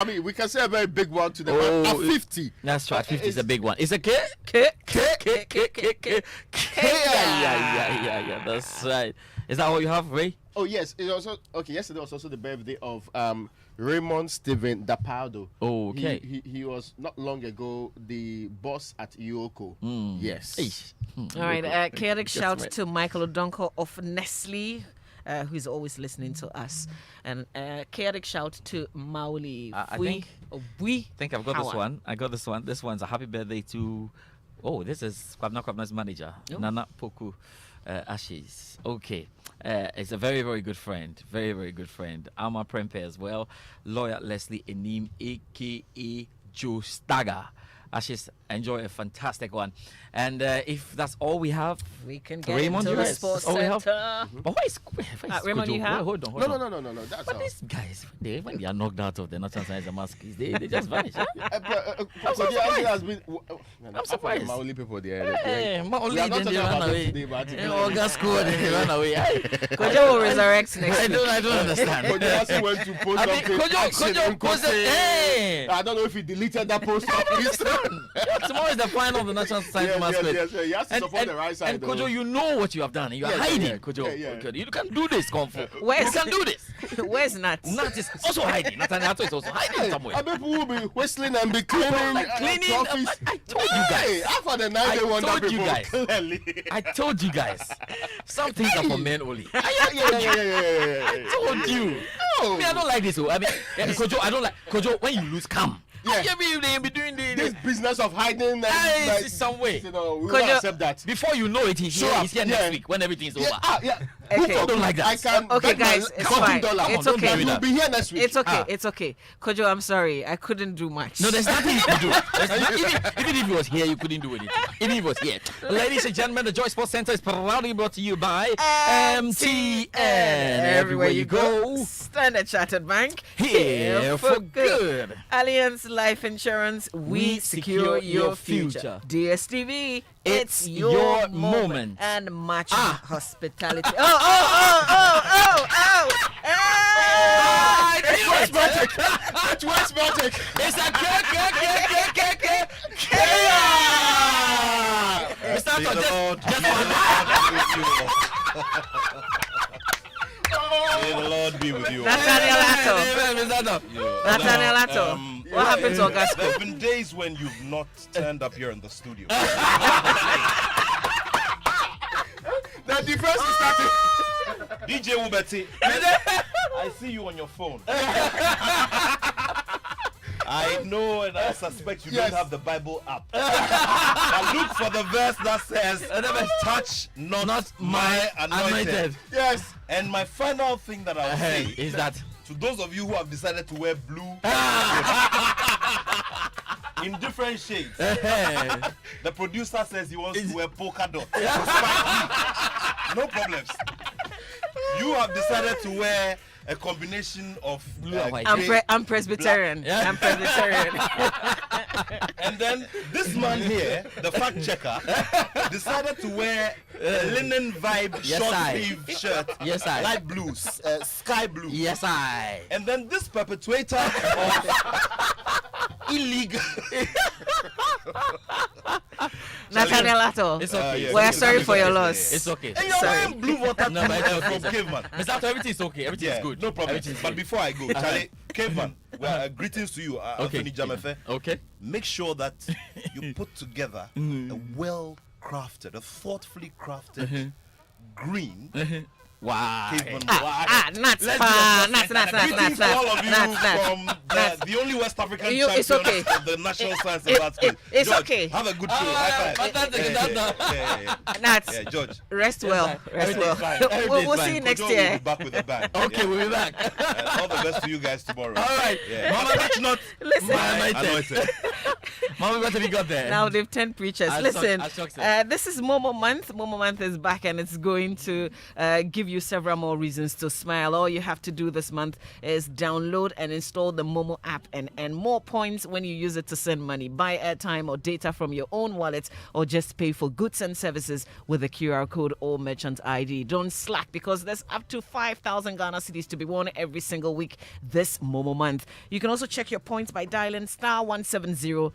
I mean, we can say a very big one to the at 50. That's true. At 50 is a big one. It's a K. Yeah. That's right. Is that all you have, Ray? Oh yes. It also yesterday was also the birthday of Raymond Steven Dapardo. Oh, okay. He was not long ago the boss at Yoko. Yes. All right. Kayaatic shout to Michael Odonko of Nestle, who's always listening to us, and Kayaatic shout to Mauli. I think I've got this one. I got this one. This one's a happy birthday to. Oh, this is Kwabna's manager, Nana Poku Ashes. Okay. It's a very, very good friend. Very, very good friend. Alma Prempe as well. Lawyer Leslie Enim, a.k.a. Joe Stagger. Ashes, enjoy a fantastic one. And if that's all we have, we can get Raymond, into the sports center. But why is Raymond, you have? Hold on. No. That's but all. these guys, when they are knocked out of the National Science and Maths, they just vanish. Huh? I'm surprised. I'm surprised. Maoli people there. Maoli, We are not they talking about ran away. them today, but In August school, they ran away. Kojo will resurrect next week. I don't understand. Kojo also went to post something. Kojo posted. I don't know if he deleted that post on Instagram. Tomorrow is the final of the National Science and Maths. Yes. He has to support the right side. And Kojo, you know what you have done. You are hiding, Kojo. You can do this, Kung Fu. You can do this. Where's Nat? Nat is also hiding. Nathaniel is also hiding somewhere. People will be whistling and be cleaning trophies. I told you guys. After the night, they want people. Clearly. I told you guys. Some things are for men only. I told you. Me, I don't like this. I mean, Kojo, I don't like Kojo. When you lose, come. Yeah. They be doing this business of hiding and some way. We will accept that. Before you know it, he's here next week when everything's over. Okay. Who don't like that? Okay, guys, it's fine. It's okay. We'll be here next week. It's okay. Kojo, I'm sorry. I couldn't do much. No, there's nothing you could do. Even if he was here, you couldn't do anything. Even if he was here. Ladies and gentlemen, the Joy Sports Center is proudly brought to you by MTN. Everywhere you go, Standard Chartered Bank, here for good. Allianz Life Insurance, we secure your future. DSTV, it's your moment. And Match Hospitality. It's West Baltic. It's a May the Lord be with you. Nathaniel Atto. What happened to August? There have been days when you've not turned up here in the studio. The defense is starting. DJ Ubeti, I see you on your phone. I know and I suspect you don't have the Bible app. I look for the verse that says, touch not my anointed. Yes. And my final thing that I'll say is that to those of you who have decided to wear blue in different shades, the producer says he wants to wear polka dot. No problems. You have decided to wear a combination of blue and white. I'm Presbyterian. I'm Presbyterian. And then this man here, the fact checker, decided to wear a linen vibe short sleeve shirt. Yes, I. Light blue, sky blue. Yes, I. And then this perpetuator of illegal. Nathaniel Atto. It's okay. We're sorry for your loss. It's okay. And you're wearing blue water No, but from Caveman. Mr. Atto, everything is okay. Everything is good. No problem. Everything's But good. before I go, Charlie, Caveman, greetings to you, Anthony Jamefe. Okay. Make sure that you put together a well-crafted, a thoughtfully crafted green Wow. Caveman. Nuts. Greetings to all of you from the only West African champions it's okay. of the National Science and Maths Quiz. It's George, okay. Have a good show. High five. Nuts. Yeah, George. Rest well. We'll see you next Kojo year. will be back with a bang. Okay, we'll be back. All the best to you guys tomorrow. All right. Mama, touch not Listen. my anointed. Mama, what have you got there? Now they've 10 preachers. Listen, shocked this is Momo Month. Momo Month is back and it's going to give you several more reasons to smile. All you have to do this month is download and install the Momo app and earn more points when you use it to send money, buy airtime or data from your own wallet, or just pay for goods and services with a QR code or merchant ID. Don't slack because there's up to 5,000 Ghana cedis to be won every single week this Momo Month. You can also check your points by dialing *170*.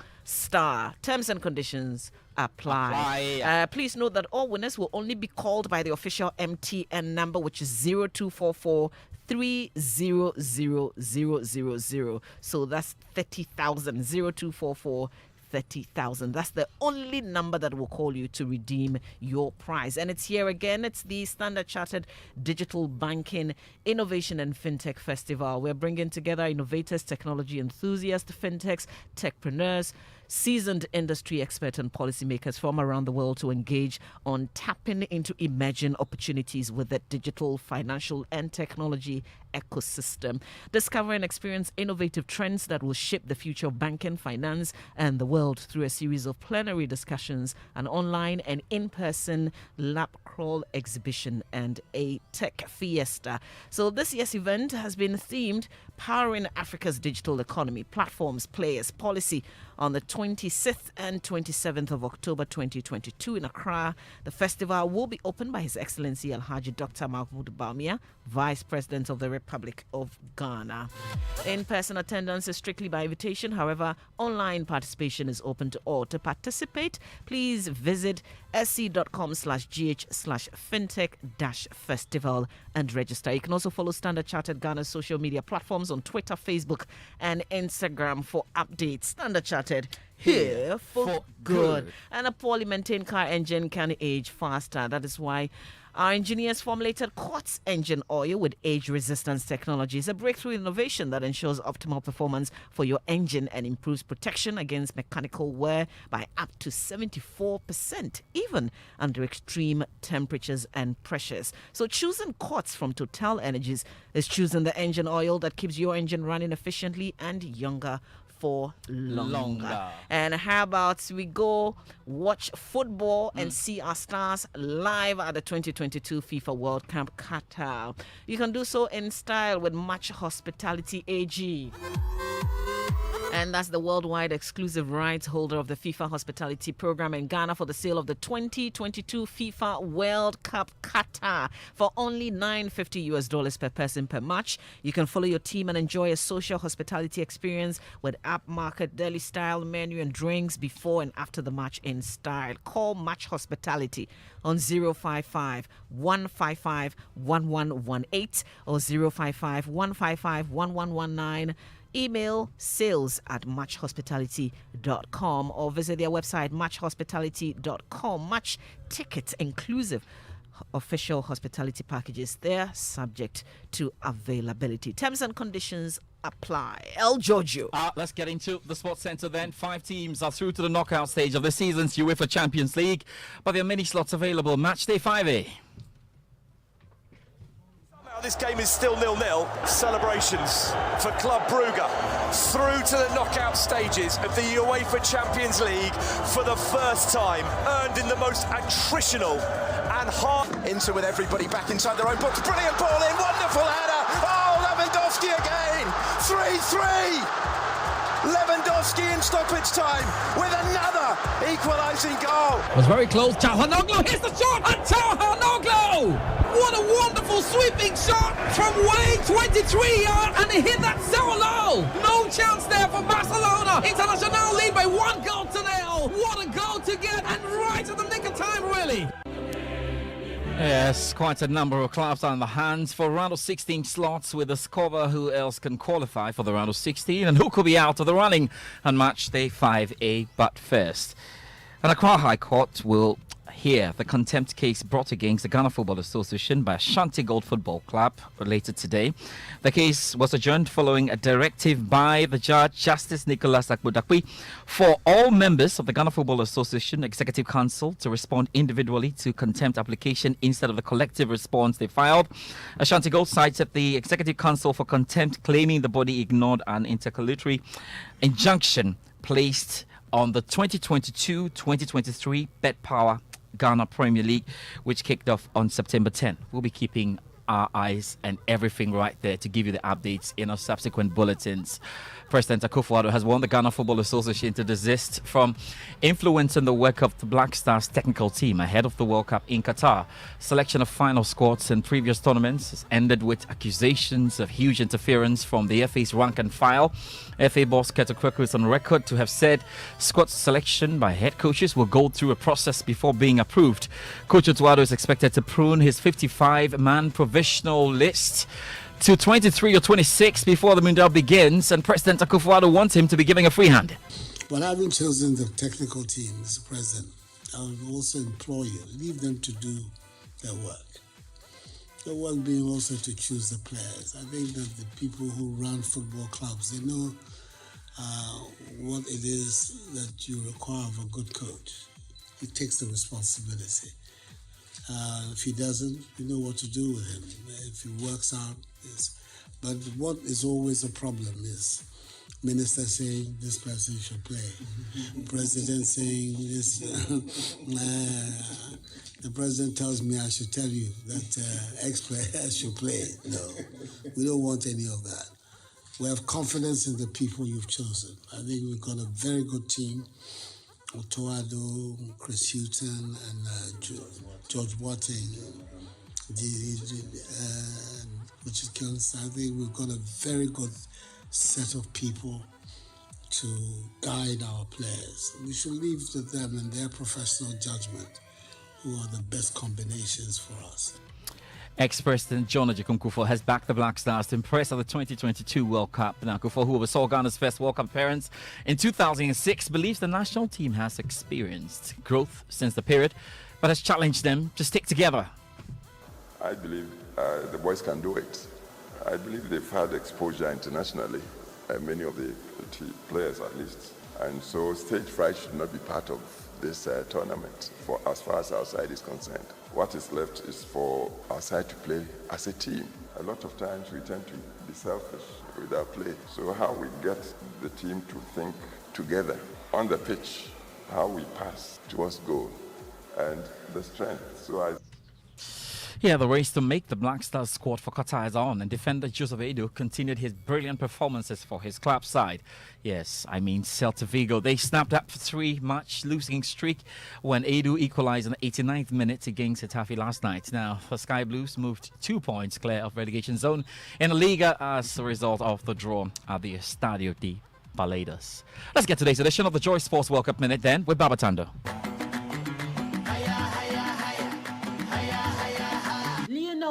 Terms and conditions apply. Please note that all winners will only be called by the official MTN number, which is 0244 300000. So that's 30,000. 0244 30,000. That's the only number that will call you to redeem your prize. And it's here again. It's the Standard Chartered Digital Banking Innovation and FinTech Festival. We're bringing together innovators, technology enthusiasts, fintechs, techpreneurs, seasoned industry experts and policymakers from around the world to engage on tapping into emerging opportunities with the digital, financial and technology ecosystem. Discover and experience innovative trends that will shape the future of banking, finance and the world through a series of plenary discussions, an online and in-person lab crawl exhibition and a tech fiesta. So this year's event has been themed Powering Africa's Digital Economy, Platforms, Players, Policy on the 26th and 27th of October 2022 in Accra. The festival will be opened by His Excellency Alhaji Dr. Mahmoud Bawumia, Vice President of the Republic of Ghana. In-person attendance is strictly by invitation. However, online participation is open to all. To participate, please visit sc.com/gh/fintech-festival and register. You can also follow Standard Chartered Ghana's social media platforms on Twitter, Facebook, and Instagram for updates. Standard Chartered, here for good. And a poorly maintained car engine can age faster. That is why our engineers formulated Quartz engine oil with age resistance technology. It's a breakthrough innovation that ensures optimal performance for your engine and improves protection against mechanical wear by up to 74%, even under extreme temperatures and pressures. So choosing Quartz from Total Energies is choosing the engine oil that keeps your engine running efficiently and younger for longer. And how about we go watch football and see our stars live at the 2022 FIFA World Cup Qatar? You can do so in style with Match Hospitality AG. And that's the worldwide exclusive rights holder of the FIFA Hospitality Program in Ghana for the sale of the 2022 FIFA World Cup Qatar for only $950 per person per match. You can follow your team and enjoy a social hospitality experience with app market, deli style menu and drinks before and after the match in style. Call Match Hospitality on 055 155 1118 or 055 155 1119. Email sales@matchhospitality.com or visit their website matchhospitality.com. Match tickets inclusive official hospitality packages. They're subject to availability. Terms and conditions apply. El Giorgio. Let's get into the Sports Centre then. 5 teams are through to the knockout stage of the season's UEFA Champions League, but there are many slots available. Match day 5A. This game is still 0-0. Celebrations for Club Brugge through to the knockout stages of the UEFA Champions League for the first time, earned in the most attritional and hard. Into with everybody back inside their own box. Brilliant ball in, wonderful header. Oh, Lewandowski again. 3-3. Lewandowski in stoppage time with another equalising goal. It was very close. Çalhanoğlu hits the shot, and Çalhanoğlu! What a wonderful sweeping shot from way 23 yards, and he hit that so low. No chance there for Barcelona. International lead by 1-0. What a goal to get, and right at the nick of time, really. Yes, quite a number of clubs are in the hands for round of 16 slots with a scorer who else can qualify for the round of 16 and who could be out of the running on match day 5A. But first, an Accra High Court will hear the contempt case brought against the Ghana Football Association by Ashanti Gold Football Club later today. The case was adjourned following a directive by the judge, Justice Nicholas Akbodakwi, for all members of the Ghana Football Association Executive Council to respond individually to contempt application instead of the collective response they filed. Ashanti Gold cited the Executive Council for contempt, claiming the body ignored an interlocutory injunction placed on the 2022-2023 Bet Power Ghana Premier League, which kicked off on September 10. We'll be keeping our eyes and everything right there to give you the updates in our subsequent bulletins. President Akufo-Addo has warned the Ghana Football Association to desist from influencing the work of the Black Stars technical team ahead of the World Cup in Qatar. Selection of final squads in previous tournaments has ended with accusations of huge interference from the FA's rank and file. FA boss Keto Kweku is on record to have said squad selection by head coaches will go through a process before being approved. Coach Otuado is expected to prune his 55-man provisional list to 23 or 26 before the Mundial begins, and President Akufo-Addo wants him to be giving a free hand. Well, having chosen the technical team, Mr. President, I would also implore you, leave them to do their work. The work being also to choose the players. I think that the people who run football clubs, they know what it is that you require of a good coach. He takes the responsibility. If he doesn't, you know what to do with him. If he works out, yes. But what is always a problem is minister saying this person should play, president saying this. The president tells me I should tell you that X player should play. No, we don't want any of that. We have confidence in the people you've chosen. I think we've got a very good team. Otuado, Chris Houghton, and George Boateng, which is Kills. I think we've got a very good set of people to guide our players. We should leave to them and their professional judgment who are the best combinations for us. Ex-President John Ajikun Kufuor has backed the Black Stars to impress at the 2022 World Cup. Now, Kufuor, who oversaw Ghana's first World Cup appearance in 2006, believes the national team has experienced growth since the period, but has challenged them to stick together. I believe the boys can do it. I believe they've had exposure internationally, many of the players at least. And so stage fright should not be part of this tournament for as far as our side is concerned. What is left is for our side to play as a team. A lot of times we tend to be selfish with our play. So how we get the team to think together on the pitch, how we pass towards goal, and the strength. Yeah, the race to make the Black Stars squad for Qatar is on, and defender Joseph Addo continued his brilliant performances for his club side. Yes, I mean Celta Vigo. They snapped up a 3-match losing streak when Addo equalized in the 89th minute against Getafe last night. Now, the Sky Blues moved 2 points clear of relegation zone in the Liga as a result of the draw at the Estadio de Baladas. Let's get today's edition of the Joy Sports World Cup Minute then with Babatando.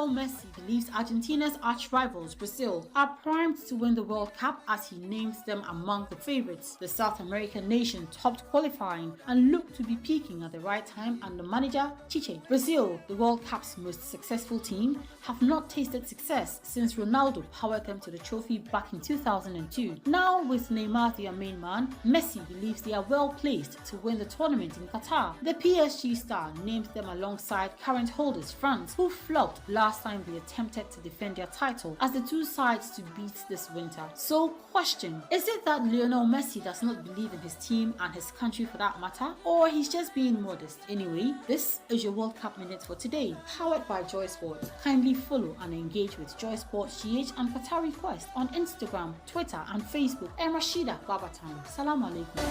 Messi believes Argentina's arch-rivals, Brazil, are primed to win the World Cup as he names them among the favourites. The South American nation topped qualifying and looked to be peaking at the right time under manager Chiche. Brazil, the World Cup's most successful team, have not tasted success since Ronaldo powered them to the trophy back in 2002. Now, with Neymar their main man, Messi believes they are well placed to win the tournament in Qatar. The PSG star named them alongside current holders France, who flopped last time they attempted to defend their title as the two sides to beat this winter. So, question, is it that Lionel Messi does not believe in his team and his country for that matter, or he's just being modest? Anyway, this is your World Cup Minute for today, powered by Joy Sports. Kindly follow and engage with Joy Sports GH and Qatari Quest on Instagram, Twitter and Facebook. I'm Rashida Babatan. Salam alaikum.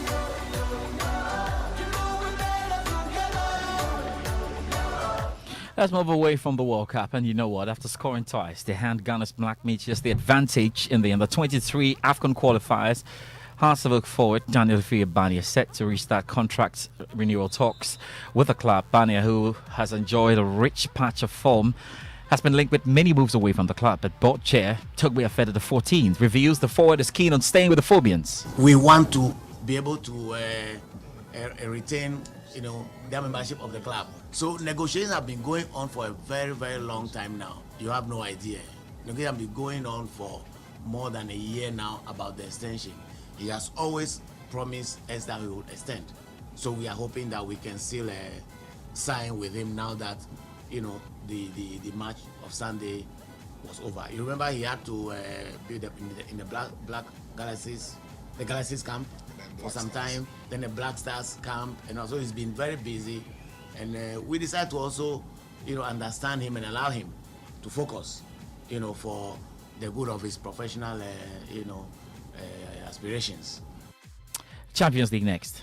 Let's move away from the World Cup, and you know what? After scoring twice, they hand Ghana's Black Meteors the advantage in the under-23 AFCON qualifiers. Arsenal forward Daniel Bania set to restart contract renewal talks with the club. Bania, who has enjoyed a rich patch of form, has been linked with many moves away from the club, but board chair Togbe Afede the 14th reveals the forward is keen on staying with the Phobians. We want to be able to retain, their membership of the club. So negotiations have been going on for a very, very long time now. You have no idea. Negotiations have been going on for more than a year now about the extension. He has always promised us that we would extend. So we are hoping that we can still sign with him now that, the match of Sunday was over. You remember he had to build up in the Black Galaxies the Galaxies camp for some time, then the Black Stars camp, and also he's been very busy. And we decided to also, understand him and allow him to focus, for the good of his professional, aspirations. Champions League next.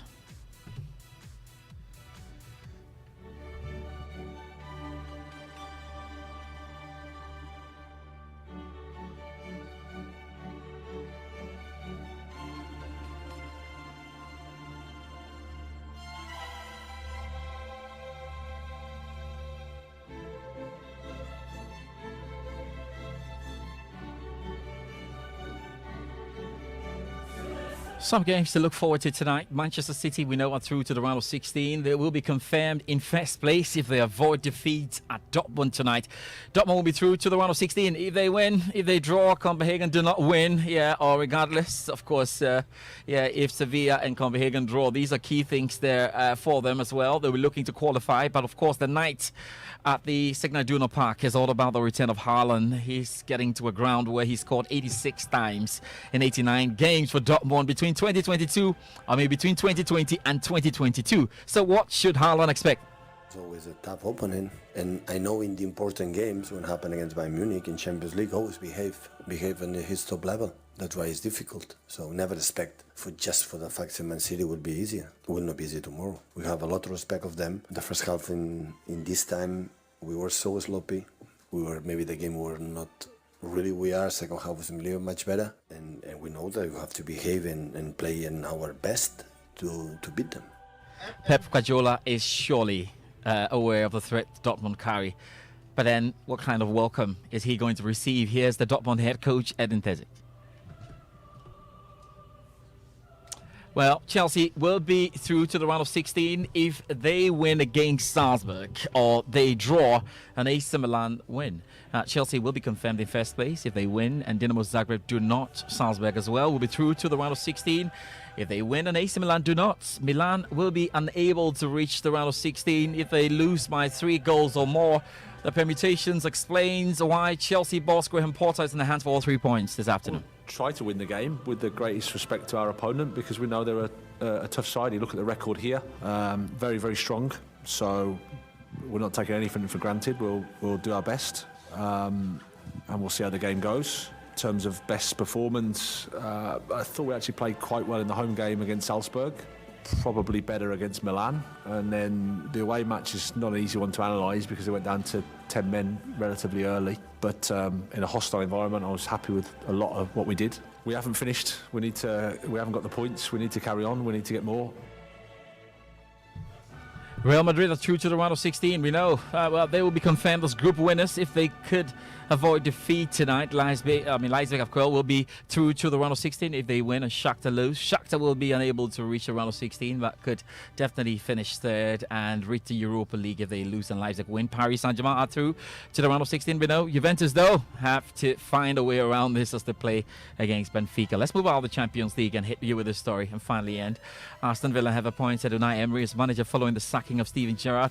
Some games to look forward to tonight. Manchester City, we know, are through to the round of 16. They will be confirmed in first place if they avoid defeat at Dortmund tonight. Dortmund will be through to the round of 16 if they win. If they draw, Copenhagen do not win. Or regardless, of course, if Sevilla and Copenhagen draw, these are key things there for them as well. They'll be looking to qualify. But of course, the night at the Signal Iduna Park is all about the return of Haaland. He's getting to a ground where he scored 86 times in 89 games for Dortmund between 2022, I mean between 2020 and 2022. So what should Haaland expect? It's always a tough opponent, and I know in the important games when happen against Bayern Munich in Champions League, always behave on his top level. That's why it's difficult. So never expect for the fact that Man City will be easier. It will not be easy tomorrow. We have a lot of respect of them. The first half in this time we were so sloppy. Maybe the game were not really we are. Second half was much better, and we know that we have to behave and play in our best to beat them. Pep Guardiola is surely aware of the threat Dortmund carry. But then what kind of welcome is he going to receive? Here's the Dortmund head coach, Edin Terzic. Well, Chelsea will be through to the round of 16 if they win against Salzburg or they draw and AC Milan win. Chelsea will be confirmed in first place if they win, and Dinamo Zagreb do not. Salzburg as well will be through to the round of 16 if they win, and AC Milan do not. Milan will be unable to reach the round of 16 if they lose by 3 goals or more. The permutations explains why Chelsea boss Graham Potter is in the hands for all 3 points this afternoon. Try to win the game with the greatest respect to our opponent, because we know they're a tough side. You look at the record here, very, very strong. So we're not taking anything for granted. We'll do our best, and we'll see how the game goes. In terms of best performance, I thought we actually played quite well in the home game against Salzburg. Probably better against Milan, and then the away match is not an easy one to analyse because they went down to 10 men relatively early, but in a hostile environment I was happy with a lot of what we did. We haven't finished, we haven't got the points, we need to carry on, we need to get more. Real Madrid are through to the round of 16. We know, they will be confirmed as group winners if they could avoid defeat tonight. Leipzig, of course, will be through to the round of 16 if they win and Shakhtar lose. Shakhtar will be unable to reach the round of 16, but could definitely finish third and reach the Europa League if they lose and Leipzig win. Paris Saint-Germain are through to the round of 16. We know Juventus, though, have to find a way around this as they play against Benfica. Let's move out of the Champions League and hit you with this story and finally end. Aston Villa have appointed Unai Emery as manager following the sacking of Steven Gerrard.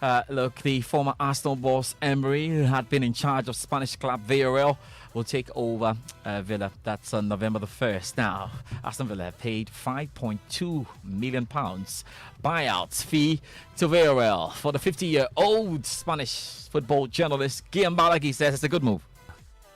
The former Arsenal boss Emery, who had been in charge of Spanish club Villarreal, will take over Villa. That's on November the 1st. Now, Aston Villa have paid £5.2 million buyout fee to Villarreal for the 50-year-old Spanish football journalist. Guillaume Balaghi says it's a good move.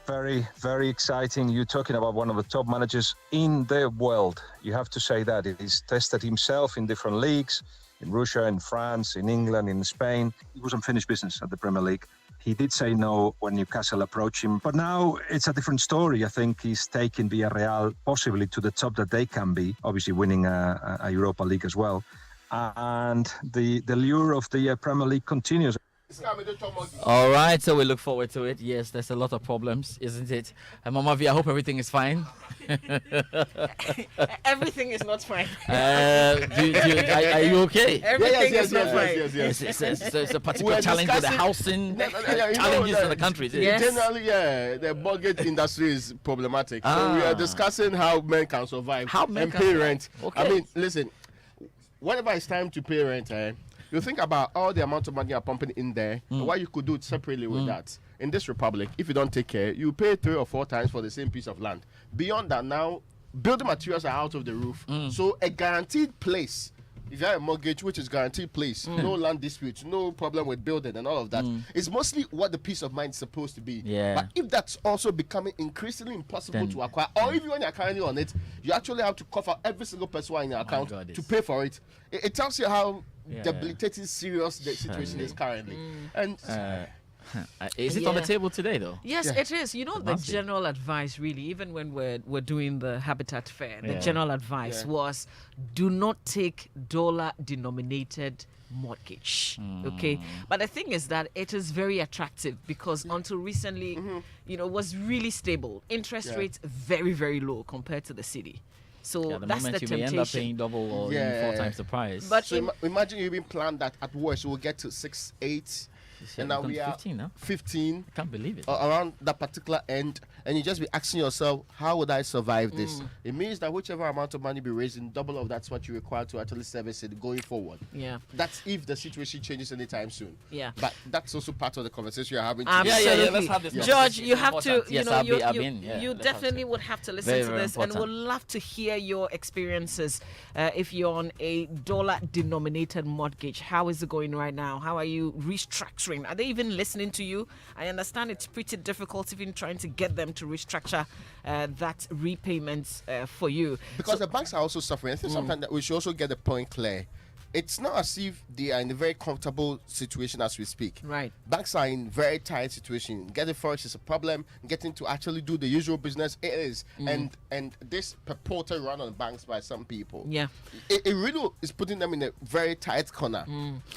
Very, very exciting. You're talking about one of the top managers in the world. You have to say that. He's tested himself in different leagues, in Russia, in France, in England, in Spain. He was unfinished business at the Premier League. He did say no when Newcastle approached him, but now it's a different story. I think he's taking Villarreal possibly to the top that they can be, obviously winning a Europa League as well. And the lure of the Premier League continues. All right, so we look forward to it. Yes, there's a lot of problems, isn't it? And Mama V, I hope everything is fine. Everything is not fine. Are you okay? Everything is not fine. Yes. It's a particular challenge with the housing challenges in the country. Yes. Generally, the mortgage industry is problematic. So we are discussing how men can survive and pay rent. Okay. I mean, listen, whenever it's time to pay rent, you think about all the amount of money you're pumping in there and what you could do separately with that. In this republic, if you don't take care, you pay 3 or 4 times for the same piece of land. Beyond that, now, building materials are out of the roof. So a guaranteed place. If you have a mortgage, which is guaranteed place, no land disputes, no problem with building and all of that, it's mostly what the peace of mind is supposed to be. Yeah. But if that's also becoming increasingly impossible to acquire, or even when you're currently on it, you actually have to cover every single person in your account to pay for it. It tells you how debilitating serious the situation is currently. And is it on the table today, though? Yes, it is. You know, the general advice, really, even when we're doing the Habitat Fair, the general advice was do not take dollar-denominated mortgage. Okay, but the thing is that it is very attractive because until recently, you know, was really stable. Interest rates very, very low compared to the city. So the that's moment the you may temptation. end up paying double or even 4 times the price. But so imagine you've been planned that at worst we'll get to 6, 8. And now we are 15 now. 15. I can't believe it. Around that particular end, and you just be asking yourself, how would I survive this? It means that whichever amount of money be raising, double of that's what you require to actually service it going forward. Yeah. That's if the situation changes anytime soon. Yeah. But that's also part of the conversation you're having. Absolutely. Let's have this. George, you have to, Yes, you definitely would have to listen to this, and we'll love to hear your experiences. If you're on a dollar-denominated mortgage, how is it going right now? How are you restructuring? Are they even listening to you? I understand it's pretty difficult even trying to get them to restructure that repayment for you. Because the banks are also suffering. I think sometimes that we should also get the point clear. It's not as if they are in a very comfortable situation as we speak. Right. Banks are in very tight situation. Getting forex is a problem. Getting to actually do the usual business, it is. And this purported run on banks by some people. Yeah. It really is putting them in a very tight corner.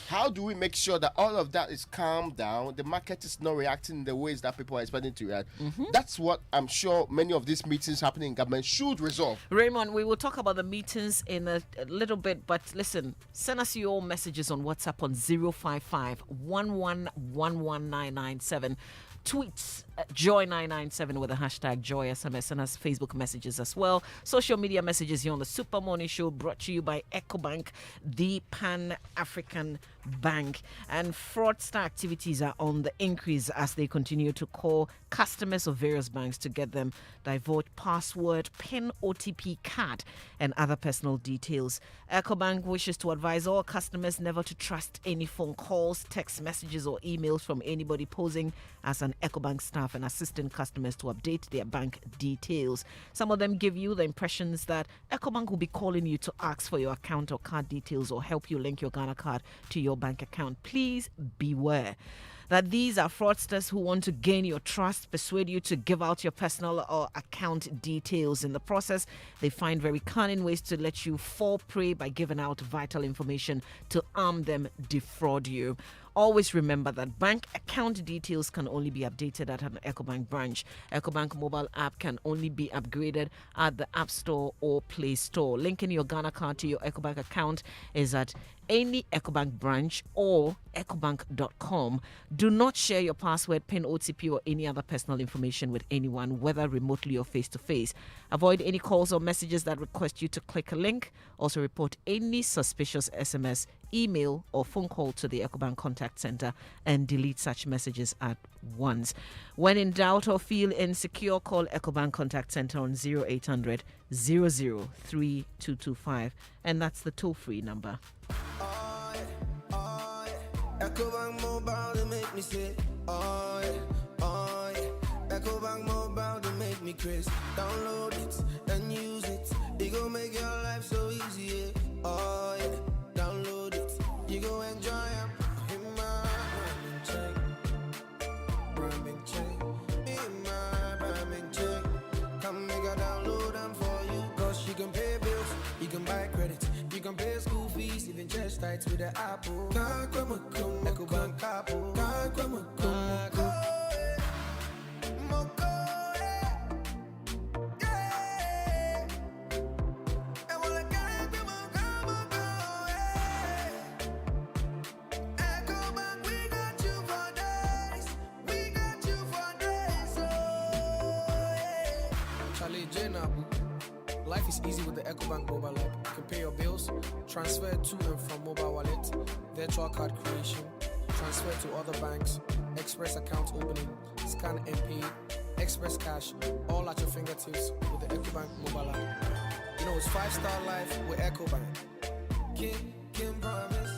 How do we make sure that all of that is calmed down? The market is not reacting in the ways that people are expecting to react. That's what I'm sure many of these meetings happening in government should resolve. Raymond, we will talk about the meetings in a little bit, but listen, send us your messages on WhatsApp on 055 1111997. Tweets Joy997 with the hashtag Joy SMS, and us Facebook messages as well. Social media messages here on the Super Morning Show, brought to you by EcoBank, the Pan-African Bank. And fraudster activities are on the increase as they continue to call customers of various banks to get them divulge password, PIN, OTP card, and other personal details. EcoBank wishes to advise all customers never to trust any phone calls, text messages, or emails from anybody posing as an EcoBank staff and assisting customers to update their bank details. Some of them give you the impressions that EcoBank will be calling you to ask for your account or card details or help you link your Ghana card to your bank account. Please beware that these are fraudsters who want to gain your trust, persuade you to give out your personal or account details. In the process, they find very cunning ways to let you fall prey by giving out vital information to arm them, defraud you. Always remember that bank account details can only be updated at an EcoBank branch. EcoBank mobile app can only be upgraded at the App Store or Play Store. Linking your Ghana card to your EcoBank account is at any EcoBank branch or ecobank.com. Do not share your password, PIN, OTP, or any other personal information with anyone, whether remotely or face-to-face. Avoid any calls or messages that request you to click a link. Also report any suspicious SMS, email, or phone call to the EcoBank contact center and delete such messages at once. When in doubt or feel insecure, call EcoBank contact center on 0800 003-225, and that's the toll-free number. EcoBank Mobile, they make me say, oh yeah. EcoBank Mobile, they make me crazy. Download it and use it. It gon' make your life so easy, yeah. Oh yeah. Download it, you gon' enjoy it. In my rhyming check, in my rhyming check. Come make a download them for you. Cause you can pay bills, you can buy credit, you can pay school fees, even chest tights with the Apple. EcoBank Apple. Life is easy with the EcoBank mobile app. You can pay your bills, transfer to and from mobile wallet, virtual card creation, transfer to other banks, express account opening, scan and pay, Express Cash, all at your fingertips with the EcoBank mobile app. You know, it's 5-star life with EcoBank. Kim promise.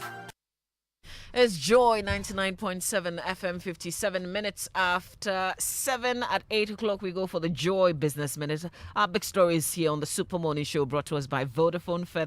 It's Joy 99.7 FM, 57 minutes after 7. At 8 o'clock, we go for the Joy Business Minute. Our big story is here on the Super Morning Show, brought to us by Vodafone. Further